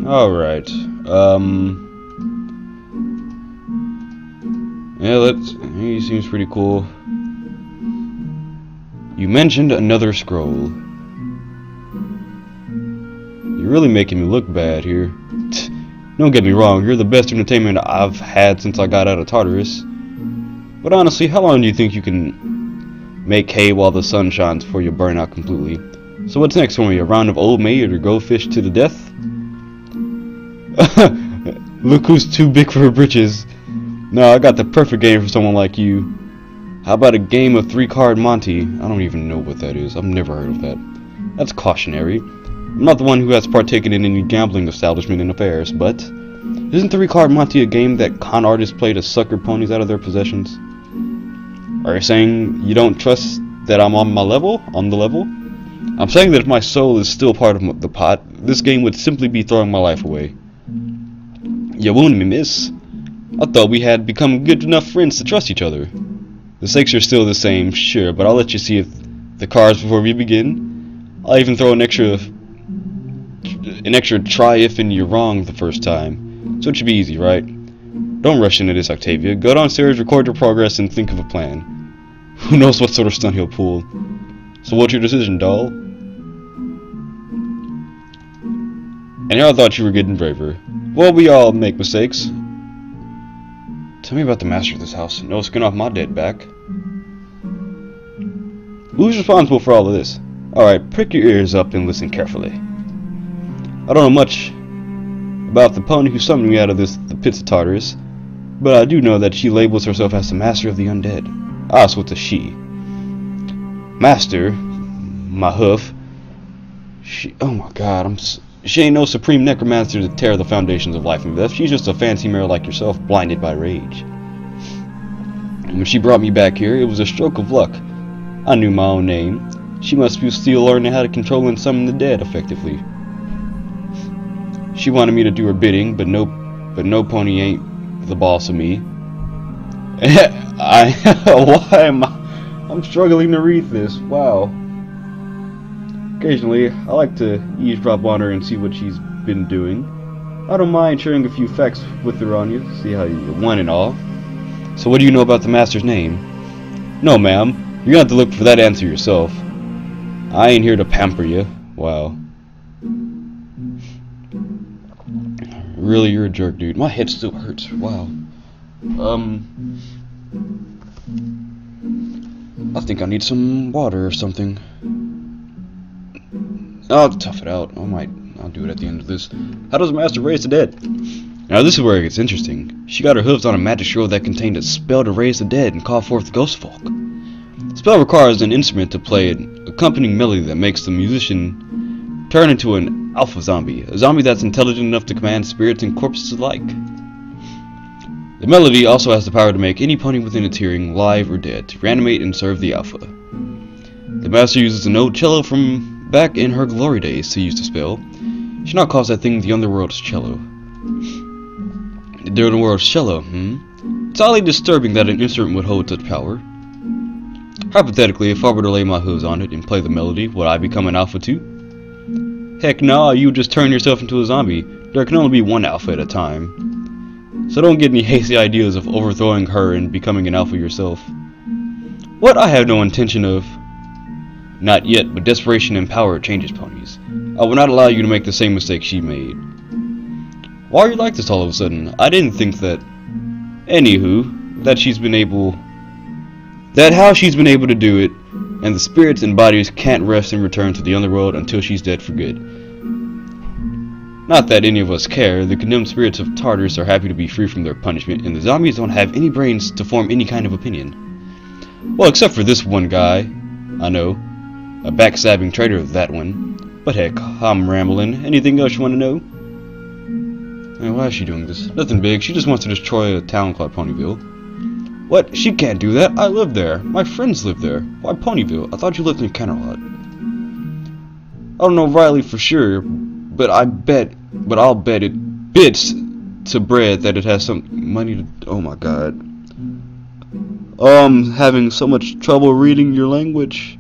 Alright. Yeah, he seems pretty cool. You mentioned another scroll. You're really making me look bad here. Don't get me wrong, you're the best entertainment I've had since I got out of Tartarus. But honestly, how long do you think you can make hay while the sun shines before you burn out completely? So what's next for me? A round of Old Maid or goldfish to the death? Look who's too big for her britches. No, I got the perfect game for someone like you. How about a game of 3-card Monty? I don't even know what that is. I've never heard of that. That's cautionary. I'm not the one who has partaken in any gambling establishment in affairs, but isn't 3-card Monty a game that con artists play to sucker ponies out of their possessions? Are you saying you don't trust that I'm on the level? I'm saying that if my soul is still part of the pot, this game would simply be throwing my life away. You wound me, miss. I thought we had become good enough friends to trust each other. The stakes are still the same, sure, but I'll let you see the cards before we begin. I'll even throw an extra try if and you're wrong the first time. So it should be easy, right? Don't rush into this, Octavia. Go downstairs, record your progress, and think of a plan. Who knows what sort of stunt he'll pull. So what's your decision, doll? And here I thought you were getting braver. Well, we all make mistakes. Tell me about the master of this house. No skin off my dead back. Who's responsible for all of this? Alright, prick your ears up and listen carefully. I don't know much about the pony who summoned me out of the pits of Tartarus, but I do know that she labels herself as the master of the undead. Ah, so it's a she. Master, my hoof. Oh my god, she ain't no supreme necromancer to tear the foundations of life and death. She's just a fancy mare like yourself, blinded by rage. And when she brought me back here, it was a stroke of luck. I knew my own name. She must be still learning how to control and summon the dead effectively. She wanted me to do her bidding, but no pony ain't the boss of me. Why am I'm struggling to read this. Wow. Occasionally, I like to eavesdrop on her and see what she's been doing. I don't mind sharing a few facts with her on you, see how you're one and all. So what do you know about the master's name? No, ma'am. You're gonna have to look for that answer yourself. I ain't here to pamper you. Wow. Really, you're a jerk, dude. My head still hurts. Wow. I think I need some water or something. I'll tough it out. I'll do it at the end of this. How does the master raise the dead? Now this is where it gets interesting. She got her hooves on a magic scroll that contained a spell to raise the dead and call forth ghost folk. The spell requires an instrument to play an accompanying melody that makes the musician turn into an alpha zombie, a zombie that's intelligent enough to command spirits and corpses alike. The melody also has the power to make any pony within its hearing, live or dead, to reanimate and serve the alpha. The master uses an old cello from back in her glory days to use the spell. She now calls that thing the Underworld's cello. The Underworld's cello, It's oddly disturbing that an instrument would hold such power. Hypothetically, if I were to lay my hooves on it and play the melody, would I become an alpha too? Heck no, you would just turn yourself into a zombie. There can only be one alpha at a time. So don't get any hasty ideas of overthrowing her and becoming an alpha yourself. What I have no intention of. Not yet, but desperation and power changes ponies. I will not allow you to make the same mistake she made. Why are you like this all of a sudden? I didn't think that. Anywho, how she's been able to do it, and the spirits and bodies can't rest and return to the Underworld until she's dead for good. Not that any of us care. The condemned spirits of Tartarus are happy to be free from their punishment, and the zombies don't have any brains to form any kind of opinion. Well, except for this one guy. I know. A backstabbing traitor, that one. But heck, I'm rambling. Anything else you want to know? Why is she doing this? Nothing big. She just wants to destroy a town called Ponyville. What? She can't do that. I live there. My friends live there. Why Ponyville? I thought you lived in Canterlot. I don't know Riley for sure, but I'll bet it bits to bread that it has some money to. Oh my god. Having so much trouble reading your language.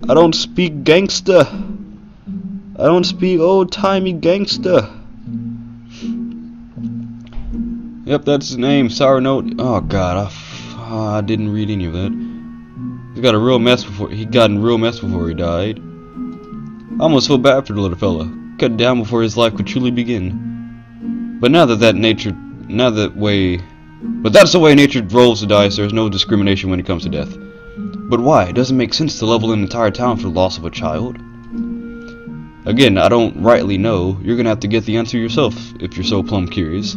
I don't speak gangsta. I don't speak old-timey gangsta. Yep, that's his name. Sour Note. Oh God, I didn't read any of that. He got a real mess before he got in real mess before he died. I almost feel bad for the little fella. Cut down before his life could truly begin. But that's the way nature rolls the dice. There's no discrimination when it comes to death. But why? It doesn't make sense to level an entire town for the loss of a child. Again, I don't rightly know. You're gonna have to get the answer yourself if you're so plumb curious.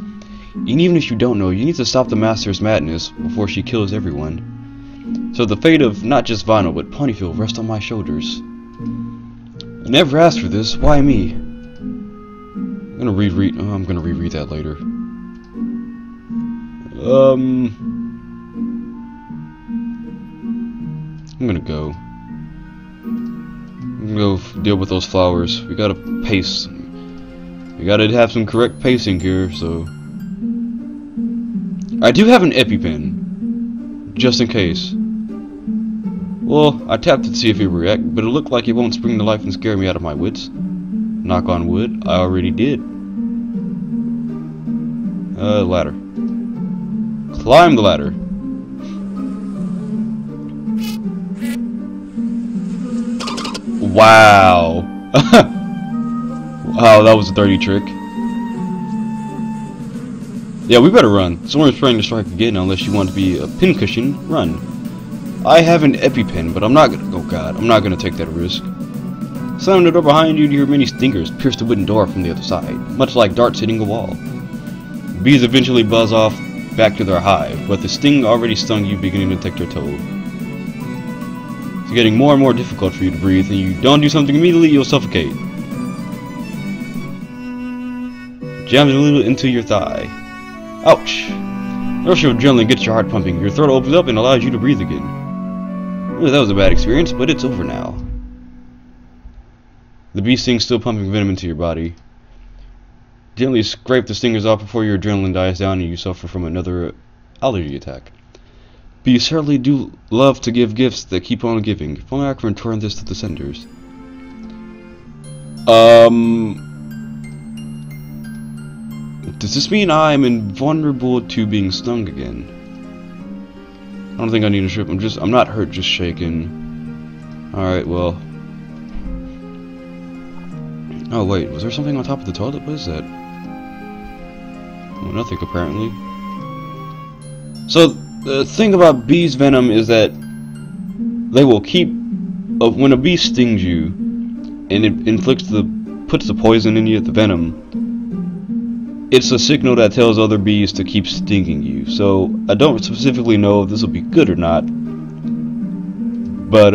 And even if you don't know, you need to stop the Master's madness before she kills everyone. So the fate of not just Vinyl but Ponyfield rests on my shoulders. I never asked for this. Why me? I'm gonna reread that later. I'm gonna go. Deal with those flowers. We gotta pace. We gotta have some correct pacing here, so. I do have an EpiPen. Just in case. Well, I tapped it to see if it would react, but it looked like it won't spring to life and scare me out of my wits. Knock on wood, I already did. Ladder. Climb the ladder. Wow. Wow, that was a dirty trick. Yeah, we better run. Someone's trying to strike again unless you want to be a pincushion. Run. I have an EpiPen, but I'm not gonna... Oh god, I'm not gonna take that risk. Slam the door behind you to hear many stingers pierce the wooden door from the other side, much like darts hitting a wall. Bees eventually buzz off back to their hive, but the sting already stung you, beginning to take their toll. It's getting more and more difficult for you to breathe, and you don't do something immediately, you'll suffocate. Jams a little into your thigh. Ouch! The rush of adrenaline gets your heart pumping, your throat opens up and allows you to breathe again. Well, that was a bad experience, but it's over now. The bee sting's still pumping venom into your body. Gently scrape the stingers off before your adrenaline dies down and you suffer from another allergy attack. Bees certainly do love to give gifts that keep on giving. If only I can return this to the senders. Does this mean I'm invulnerable to being stung again? I don't think I need a trip. I'm not hurt, just shaken. Alright, well. Oh wait, was there something on top of the toilet? What is that? Well, nothing apparently. So the thing about bees' venom is that they will keep when a bee stings you and it puts the poison in you, the venom. It's a signal that tells other bees to keep stinging you. So I don't specifically know if this will be good or not, but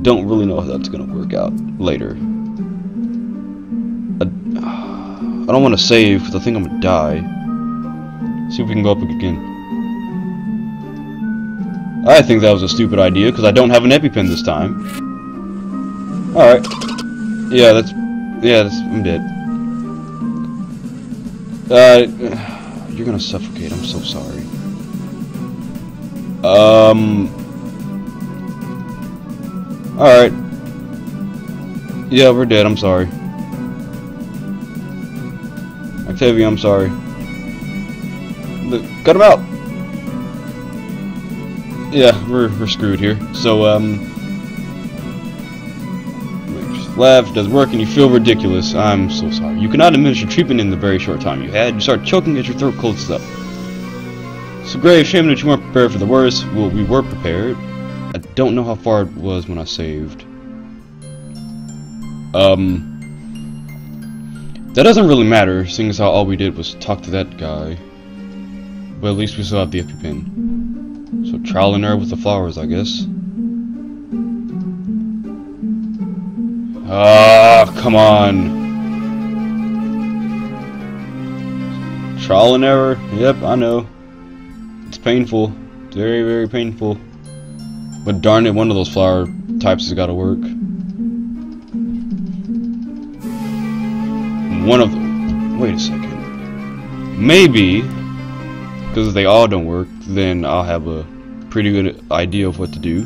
don't really know how that's gonna work out later. I don't want to save because I think I'm gonna die. See if we can go up again. I think that was a stupid idea because I don't have an EpiPen this time. All right. Yeah, that's. I'm dead. You're gonna suffocate. I'm so sorry. Alright. Yeah, we're dead. I'm sorry. Octavia, I'm sorry. Cut him out! Yeah, we're screwed here. So, laugh doesn't work and you feel ridiculous. I'm so sorry. You cannot administer treatment in the very short time you had. You start choking as your throat closes up. It's a grave shame that you weren't prepared for the worst. Well, we were prepared. I don't know how far it was when I saved. That doesn't really matter, seeing as how all we did was talk to that guy. But at least we still have the EpiPen. So trial and error with the flowers, I guess. Ah, come on. Trial and error. Yep, I know. It's painful. It's very, very painful. But darn it, one of those flower types has got to work. One of them. Wait a second. Maybe, because if they all don't work, then I'll have a pretty good idea of what to do.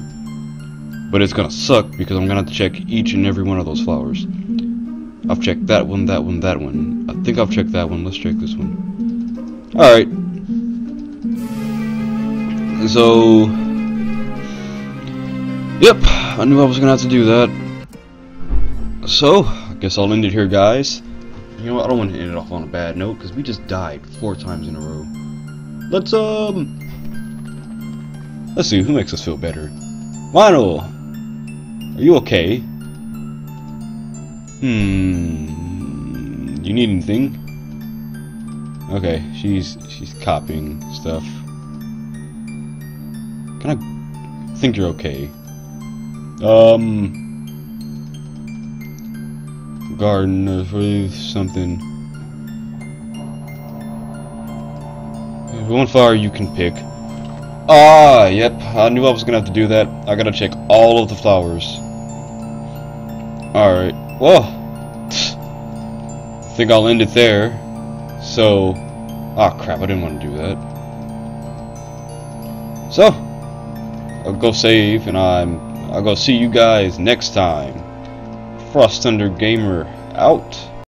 But it's gonna suck because I'm gonna have to check each and every one of those flowers. I've checked that one, that one, that one. I think I've checked that one. Let's check this one. Alright. So... Yep, I knew I was gonna have to do that. So, I guess I'll end it here, guys. You know what, I don't want to end it off on a bad note, because we just died 4 times in a row. Let's see, who makes us feel better? Lionel! Are you okay? You need anything? Okay, she's copying stuff. Can I think you're okay? Garden or something. One flower you can pick. Ah, yep. I knew I was gonna have to do that. I gotta check all of the flowers. Alright. Well, I think I'll end it there. So, ah, crap, I didn't want to do that. So, I'll go save, and I'll go see you guys next time. Frost Thunder Gamer out.